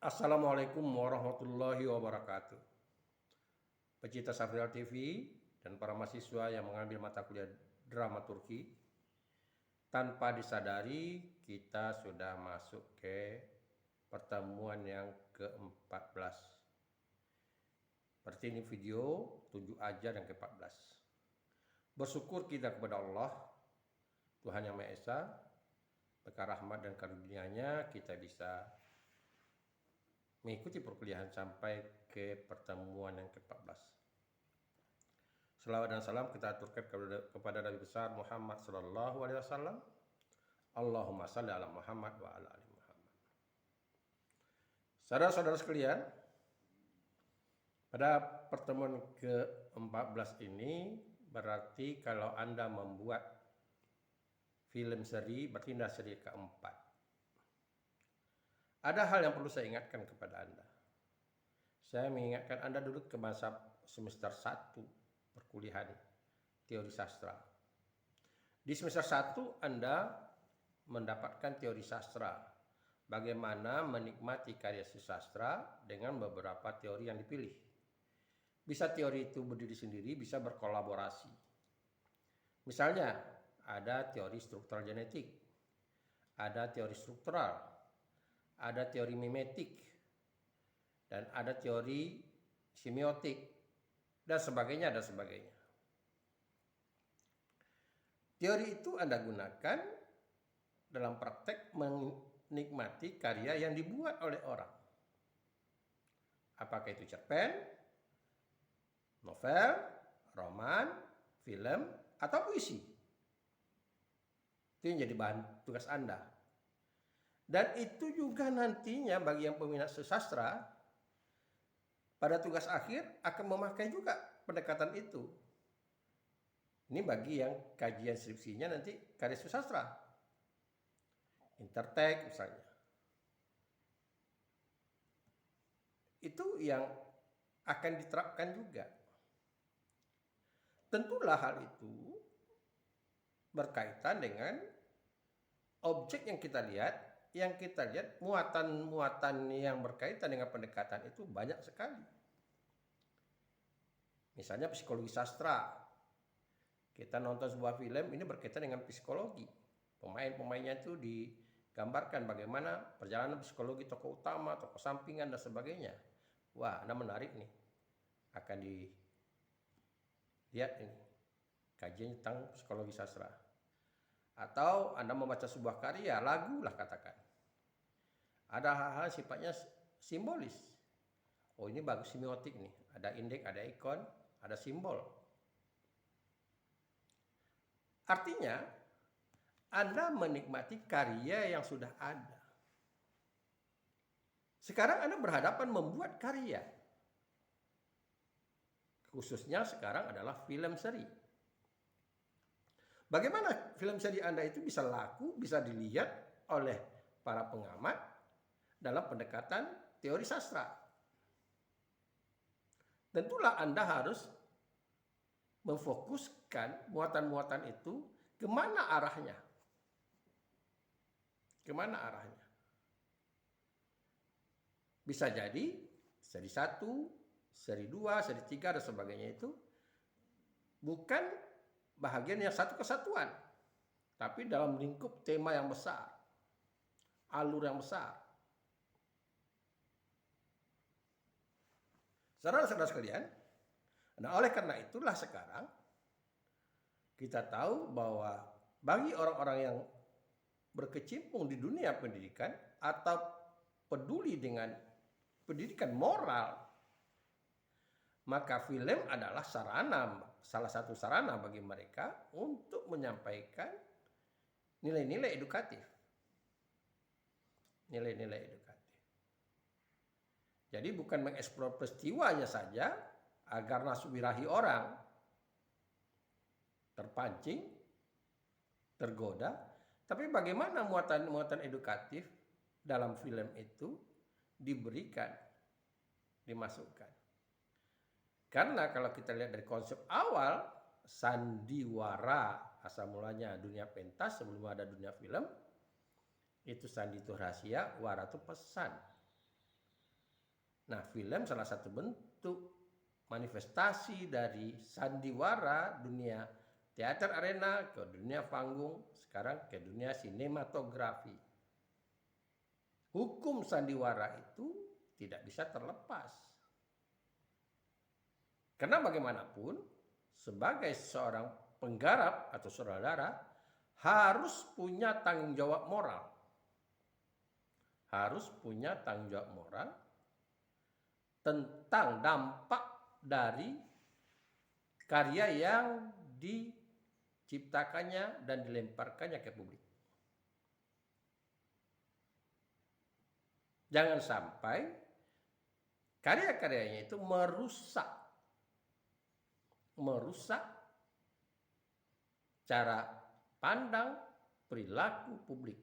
Assalamualaikum warahmatullahi wabarakatuh. Pecinta Safrial TV dan para mahasiswa yang mengambil mata kuliah drama Turki, tanpa disadari kita sudah masuk ke pertemuan yang ke-14. Seperti ini video 7 ajar yang ke-14. Bersyukur kita kepada Allah, Tuhan Yang Maha Esa, berkah rahmat dan karunia-Nya kita bisa mengikuti perkuliahan sampai ke pertemuan yang ke-14. Selawat dan salam kita aturkan kepada Nabi besar Muhammad sallallahu alaihi wasallam. Allahumma salli ala Muhammad wa ala ali Muhammad. Saudara-saudara sekalian, pada pertemuan ke-14 ini berarti kalau Anda membuat film seri berarti Anda seri keempat. Ada hal yang perlu saya ingatkan kepada Anda. Saya mengingatkan Anda dulu ke masa semester 1 perkuliahan teori sastra. Di semester 1 Anda mendapatkan teori sastra. Bagaimana menikmati karya sastra dengan beberapa teori yang dipilih. Bisa teori itu berdiri sendiri, bisa berkolaborasi. Misalnya, ada teori struktural genetik, ada teori struktural, ada teori mimetik, dan ada teori semiotik, dan sebagainya, dan sebagainya. Teori itu Anda gunakan dalam praktek menikmati karya yang dibuat oleh orang. Apakah itu cerpen, novel, roman, film, atau puisi. Itu yang jadi bahan tugas Anda. Dan itu juga nantinya bagi yang peminat sastra, pada tugas akhir akan memakai juga pendekatan itu. Ini bagi yang kajian skripsinya nanti karya sastra. Intertek misalnya. Itu yang akan diterapkan juga. Tentulah hal itu berkaitan dengan objek yang kita lihat. Yang kita lihat muatan-muatan yang berkaitan dengan pendekatan itu banyak sekali. Misalnya psikologi sastra. Kita nonton sebuah film ini berkaitan dengan psikologi. Pemain-pemainnya itu digambarkan bagaimana perjalanan psikologi tokoh utama, tokoh sampingan, dan sebagainya. Wah, Anda menarik nih. Akan dilihat ini. Kajian tentang psikologi sastra. Atau Anda membaca sebuah karya, lagu lah katakan. Ada hal-hal sifatnya simbolis. Oh, ini bagus semiotik nih. Ada indeks, ada ikon, ada simbol. Artinya, Anda menikmati karya yang sudah ada. Sekarang Anda berhadapan membuat karya. Khususnya sekarang adalah film seri. Bagaimana film seri Anda itu bisa laku, bisa dilihat oleh para pengamat dalam pendekatan teori sastra. Tentulah Anda harus memfokuskan muatan-muatan itu kemana arahnya. Kemana arahnya. Bisa jadi seri 1, seri 2, seri 3, dan sebagainya itu bukan bahagian yang satu kesatuan, tapi dalam lingkup tema yang besar, alur yang besar. Saudara-saudara sekalian, nah oleh karena itulah sekarang kita tahu bahwa bagi orang-orang yang berkecimpung di dunia pendidikan atau peduli dengan pendidikan moral, maka film adalah salah satu sarana bagi mereka untuk menyampaikan nilai-nilai edukatif. Nilai-nilai edukatif. Jadi bukan mengeksplor peristiwanya saja agar nafsu birahi orang terpancing, tergoda, tapi bagaimana muatan-muatan edukatif dalam film itu diberikan, dimasukkan. Karena kalau kita lihat dari konsep awal, sandiwara, asal mulanya dunia pentas sebelum ada dunia film, itu sandi itu rahasia, wara itu pesan. Nah, film salah satu bentuk manifestasi dari sandiwara dunia teater arena ke dunia panggung, sekarang ke dunia sinematografi. Hukum sandiwara itu tidak bisa terlepas. Karena bagaimanapun, sebagai seorang penggarap atau sutradara harus punya tanggung jawab moral. Harus punya tanggung jawab moral tentang dampak dari karya yang diciptakannya dan dilemparkannya ke publik. Jangan sampai karya-karyanya itu merusak cara pandang perilaku publik.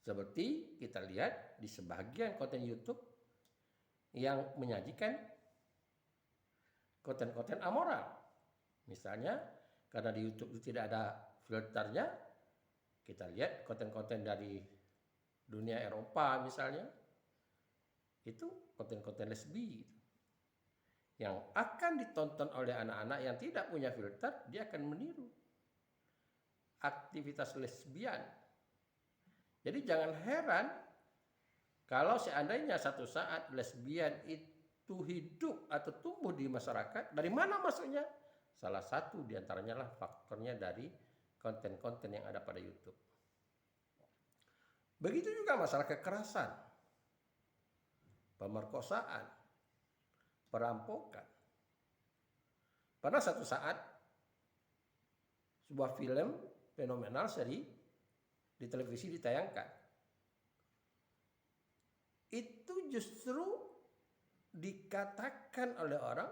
Seperti kita lihat di sebagian konten YouTube yang menyajikan konten-konten amoral. Misalnya, karena di YouTube itu tidak ada filternya, kita lihat konten-konten dari dunia Eropa misalnya, itu konten-konten lesbi. Yang akan ditonton oleh anak-anak yang tidak punya filter, dia akan meniru aktivitas lesbian. Jadi jangan heran kalau seandainya satu saat lesbian itu hidup atau tumbuh di masyarakat, dari mana masuknya? Salah satu diantaranya lah faktornya dari konten-konten yang ada pada YouTube. Begitu juga masalah kekerasan, pemerkosaan, perampokan. Pada satu saat, sebuah film fenomenal seri di televisi ditayangkan. Itu justru dikatakan oleh orang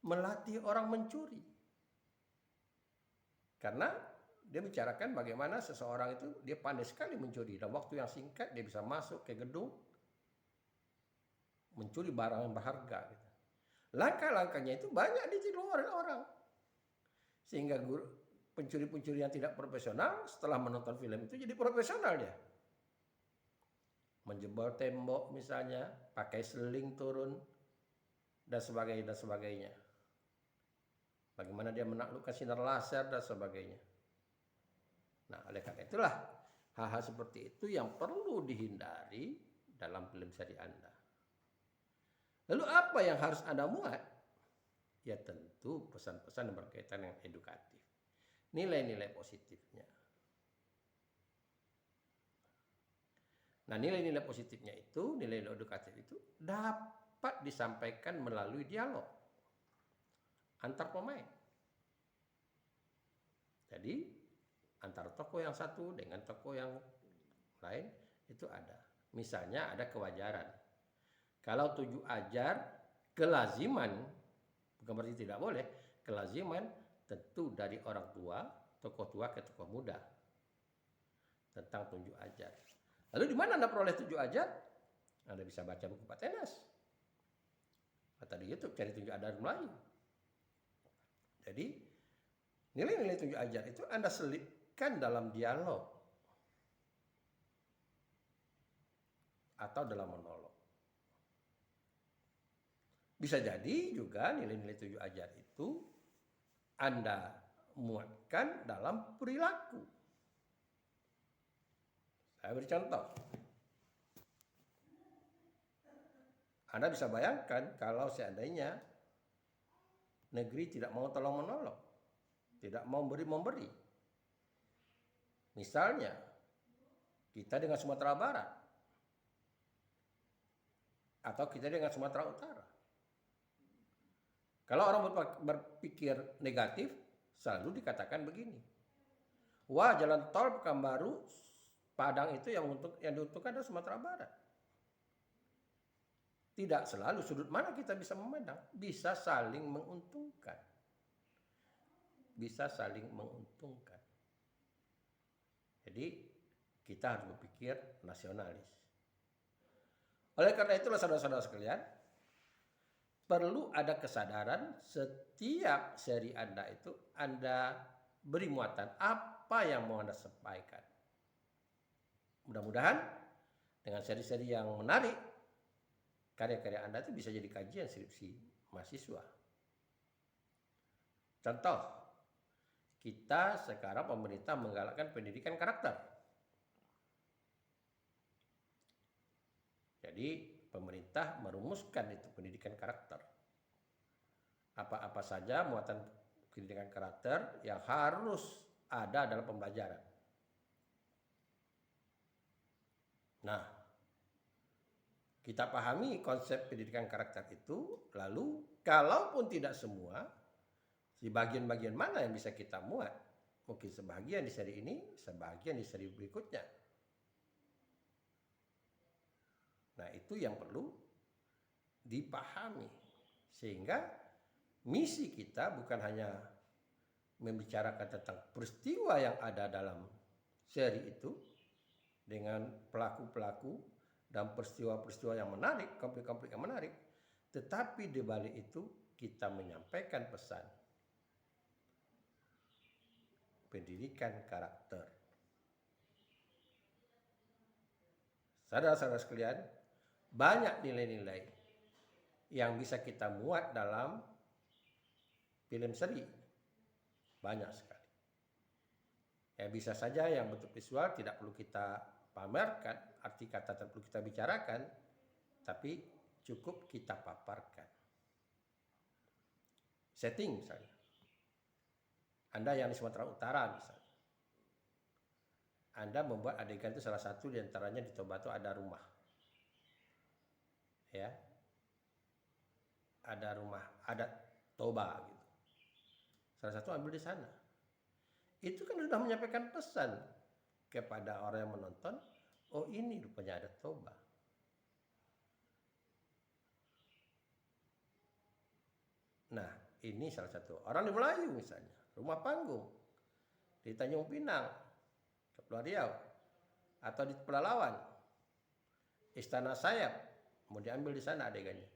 melatih orang mencuri. Karena dia bicarakan bagaimana seseorang itu dia pandai sekali mencuri. Dalam waktu yang singkat dia bisa masuk ke gedung mencuri barang yang berharga. Langkah-langkahnya itu banyak ditiru oleh orang. Sehingga pencuri-pencuri yang tidak profesional setelah menonton film itu jadi profesional dia. Menjebol tembok misalnya, pakai seling turun, dan sebagainya. Bagaimana dia menaklukkan sinar laser dan sebagainya. Nah, oleh karena itulah hal-hal seperti itu yang perlu dihindari dalam film seri Anda. Lalu apa yang harus Anda muat? Ya tentu pesan-pesan yang berkaitan dengan edukatif. Nilai-nilai positifnya. Nah, nilai-nilai positifnya itu, nilai-nilai edukatif itu dapat disampaikan melalui dialog antar pemain. Jadi, antara tokoh yang satu dengan tokoh yang lain itu ada. Misalnya ada kewajaran. Kalau tujuh ajar, kelaziman, bukan berarti tidak boleh, kelaziman tentu dari orang tua, tokoh tua ke tokoh muda. Tentang tujuh ajar. Lalu di mana Anda peroleh tujuh ajar? Anda bisa baca buku Pak Tenas. Atau di YouTube cari tujuh ajar Melayu. Jadi nilai-nilai tujuh ajar itu Anda selipkan dalam dialog atau dalam monolog. Bisa jadi juga nilai-nilai tujuh ajar itu Anda muatkan dalam perilaku. Saya beri contoh. Anda bisa bayangkan kalau seandainya negeri tidak mau tolong menolong, tidak mau memberi. Misalnya, kita dengan Sumatera Barat, atau kita dengan Sumatera Utara. Kalau orang berpikir negatif, selalu dikatakan begini. Wah, jalan tol Pekanbaru Padang itu yang diuntungkan adalah Sumatera Barat. Tidak selalu sudut mana kita bisa memandang, bisa saling menguntungkan. Bisa saling menguntungkan. Jadi kita harus berpikir nasionalis. Oleh karena itulah saudara-saudara sekalian, perlu ada kesadaran setiap seri Anda itu Anda beri muatan apa yang mau Anda sampaikan. Mudah-mudahan dengan seri-seri yang menarik karya-karya Anda itu bisa jadi kajian skripsi mahasiswa. Contoh, kita sekarang pemerintah menggalakkan pendidikan karakter. Jadi pemerintah merumuskan itu pendidikan karakter. Apa-apa saja muatan pendidikan karakter yang harus ada dalam pembelajaran. Nah, kita pahami konsep pendidikan karakter itu, lalu kalaupun tidak semua, di bagian-bagian mana yang bisa kita muat? Mungkin sebagian di seri ini, sebagian di seri berikutnya. Nah, itu yang perlu dipahami. Sehingga misi kita bukan hanya membicarakan tentang peristiwa yang ada dalam seri itu dengan pelaku-pelaku dan peristiwa-peristiwa yang menarik, konflik-konflik yang menarik, tetapi di balik itu kita menyampaikan pesan pendidikan karakter. Saudara-saudara sekalian, banyak nilai-nilai yang bisa kita muat dalam film seri. Banyak sekali. Ya, bisa saja yang bentuk visual tidak perlu kita pamerkan, arti kata tidak perlu kita bicarakan, tapi cukup kita paparkan. Setting misalnya. Anda yang di Sumatera Utara misalnya. Anda membuat adegan itu salah satu diantaranya di Toba itu ada rumah. Ya. Ada rumah adat Toba gitu. Salah satu ambil di sana. Itu kan sudah menyampaikan pesan kepada orang yang menonton, oh ini rupanya adat Toba. Nah, ini salah satu. Orang di Melayu misalnya, rumah panggung di Tanjung Pinang, Kepulauan Riau, atau di Pelalawan, Istana Sayap, mau diambil di sana adegannya.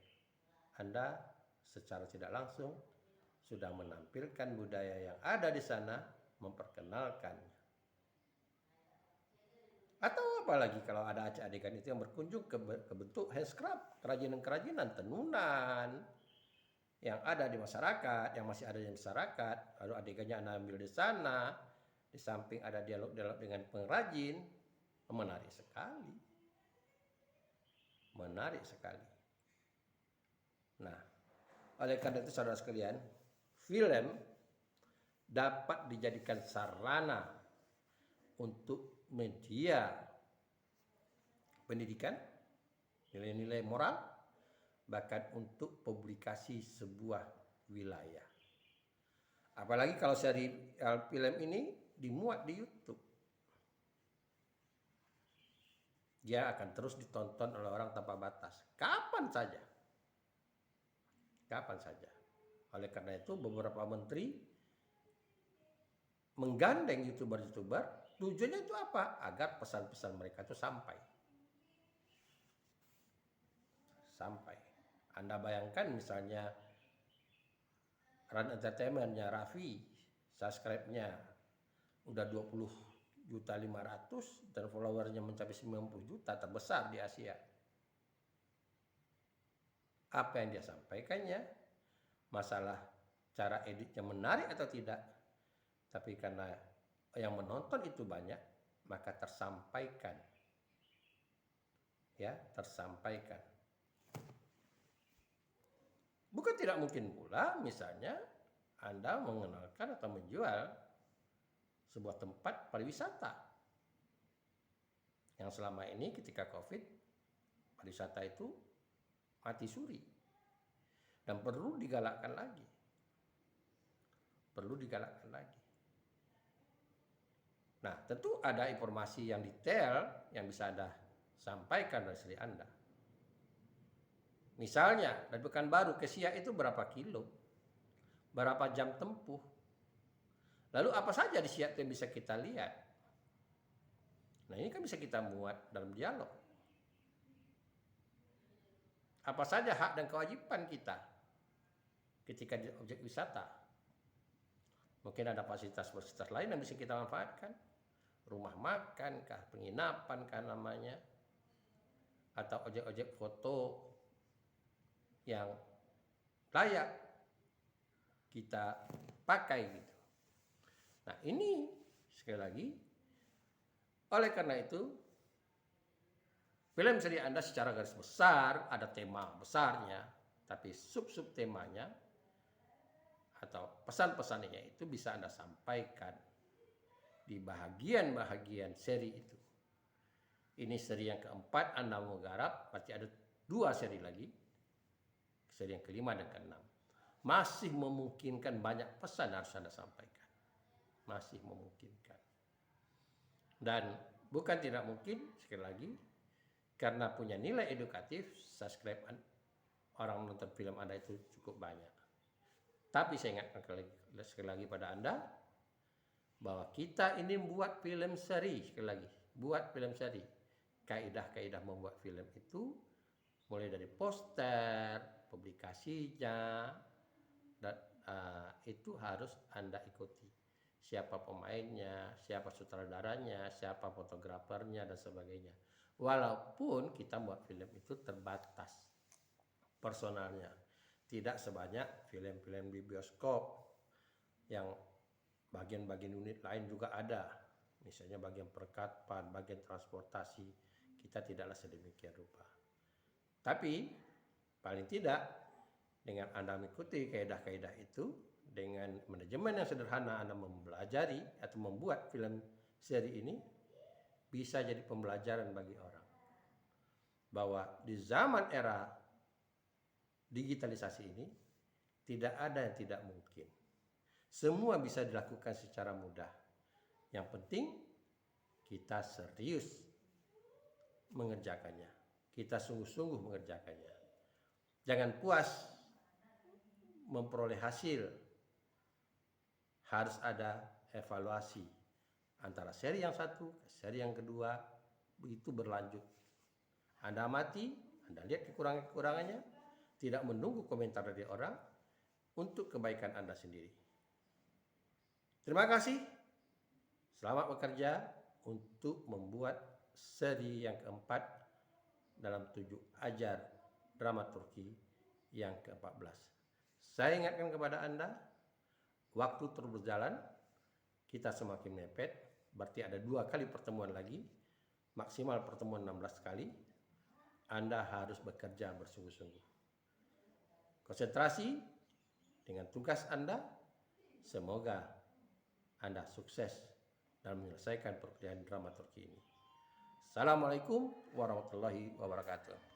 Anda secara tidak langsung sudah menampilkan budaya yang ada di sana, memperkenalkannya. Atau apalagi kalau ada adegan itu yang berkunjung ke bentuk handcraft, kerajinan-kerajinan, tenunan yang ada di masyarakat, yang masih ada di masyarakat, lalu adegannya Anda ambil di sana, di samping ada dialog-dialog dengan pengrajin, menarik sekali. Menarik sekali. Nah, oleh karena itu saudara sekalian, film dapat dijadikan sarana untuk media pendidikan, nilai-nilai moral, bahkan untuk publikasi sebuah wilayah. Apalagi kalau seri film ini dimuat di YouTube. Dia akan terus ditonton oleh orang tanpa batas. Kapan saja. Kapan saja. Oleh karena itu beberapa menteri menggandeng YouTuber-YouTuber, tujuannya itu apa? Agar pesan-pesan mereka itu sampai. Sampai. Anda bayangkan misalnya Run Entertainment-nya Raffi, subscribe-nya udah 20.500.000 dan followernya mencapai 90 juta, terbesar di Asia. Apa yang dia sampaikannya? Masalah cara editnya menarik atau tidak? Tapi karena yang menonton itu banyak, maka tersampaikan. Ya, tersampaikan. Bukan tidak mungkin pula misalnya Anda mengenalkan atau menjual sebuah tempat pariwisata yang selama ini ketika COVID pariwisata itu mati suri dan perlu digalakkan lagi. Perlu digalakkan lagi. Nah, tentu ada informasi yang detail yang bisa Anda sampaikan dari seri Anda. Misalnya, dari Pekanbaru ke Siak itu berapa kilo? Berapa jam tempuh? Lalu apa saja di Siak yang bisa kita lihat? Nah, ini kan bisa kita muat dalam dialog. Apa saja hak dan kewajiban kita ketika di objek wisata? Mungkin ada fasilitas-fasilitas lain yang bisa kita manfaatkan. Rumah makan kah, penginapan kah namanya, atau ojek-ojek foto yang layak kita pakai gitu. Nah ini sekali lagi, oleh karena itu film seri Anda secara garis besar ada tema besarnya, tapi sub-sub temanya atau pesan-pesannya itu bisa Anda sampaikan di bahagian-bahagian seri itu. Ini seri yang keempat Anda mau garap, berarti ada 2 seri lagi, seri yang kelima dan keenam. Masih memungkinkan banyak pesan harus Anda sampaikan. Masih memungkinkan. Dan bukan tidak mungkin, sekali lagi, karena punya nilai edukatif, subscribe orang menonton film Anda itu cukup banyak. Tapi saya ingatkan sekali lagi pada Anda, bahwa kita ini membuat film seri, sekali lagi, buat film seri. Kaidah-kaidah membuat film itu, mulai dari poster, publikasinya, dan itu harus Anda ikuti. Siapa pemainnya, siapa sutradaranya, siapa fotografernya, dan sebagainya. Walaupun kita buat film itu terbatas personalnya, tidak sebanyak film-film di bioskop yang bagian-bagian unit lain juga ada. Misalnya bagian percakapan, bagian transportasi, kita tidaklah sedemikian rupa. Tapi paling tidak dengan Anda mengikuti kaidah-kaidah itu, dengan manajemen yang sederhana Anda mempelajari atau membuat film seri ini, bisa jadi pembelajaran bagi orang. Bahwa di zaman era digitalisasi ini, tidak ada yang tidak mungkin. Semua bisa dilakukan secara mudah. Yang penting kita serius mengerjakannya. Kita sungguh-sungguh mengerjakannya. Jangan puas memperoleh hasil. Harus ada evaluasi antara seri yang satu ke seri yang kedua, begitu berlanjut. Anda amati, Anda lihat kekurangan-kekurangannya, tidak menunggu komentar dari orang, untuk kebaikan Anda sendiri. Terima kasih. Selamat bekerja untuk membuat seri yang keempat dalam 7 ajar dramaturgi yang ke-14. Saya ingatkan kepada Anda, waktu terus berjalan, kita semakin mepet, berarti ada 2 kali pertemuan lagi, maksimal pertemuan 16 kali. Anda harus bekerja bersungguh-sungguh. Konsentrasi dengan tugas Anda, semoga Anda sukses dalam menyelesaikan pekerjaan dramaturgi ini. Assalamualaikum warahmatullahi wabarakatuh.